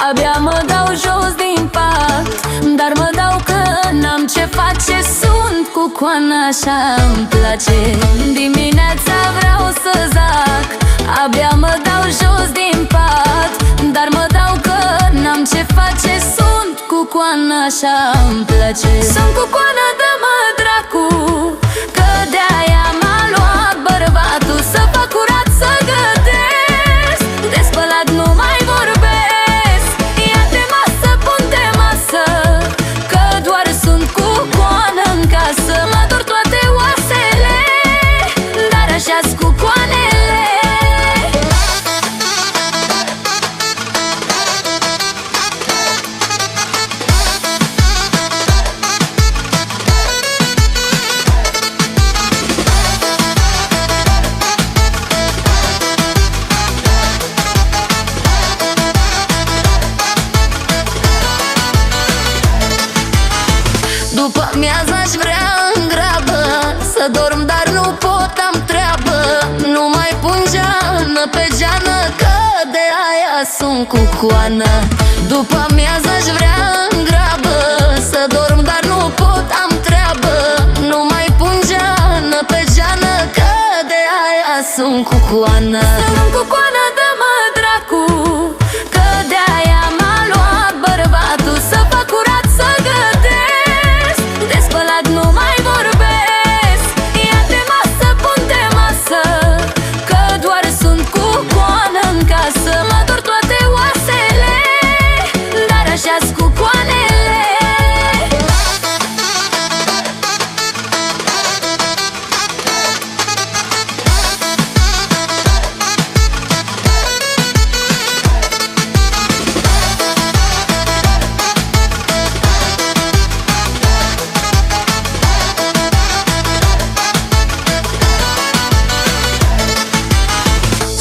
Abia mă dau jos din pat, dar mă dau că n-am ce face. Sunt cu coana, așa îmi place. Dimineața vreau să zac, abia mă dau jos din pat, dar mă dau că n-am ce face. Sunt cu coana, așa îmi place. Sunt cu coana, dă-mă dracu, că de-aia m-a luat bărbatul. Să fac curat, să gătesc, de spălat nu mai vorbesc. Mă dor toate oasele, dar așa-s cu coanele. După amiază aș vrea în grabă să dorm, dar nu pot, am treabă. Nu mai pun geană pe geană, că de aia sunt cu coană. După amiază aș vrea în grabă să dorm, dar nu pot, am treabă. Nu mai pun geană pe geană, că de aia sunt cu coană. Sunt cu coană, dă-mă dracu, că de aia m-a luat bărbatul. Să fac curat, să gătesc, de spălat nu mai vorbesc. Ia-te masă, pun-te masă, că doar sunt cu coană în casă. Mă dor toate oasele, dar așa-s cu coanele.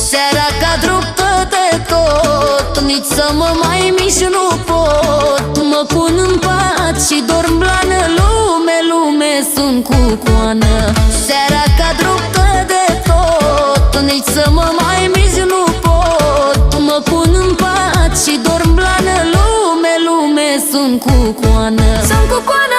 Seara cadru de tot, nici să mă mai mișc nu pot. Mă pun în pat și dorm blană, lume, lume, sunt cu coană. Seara cadru de tot, nici să mă mai mișc nu pot. Mă pun în pat și dorm blană, lume, lume, sunt cu coană. Sunt cu coană.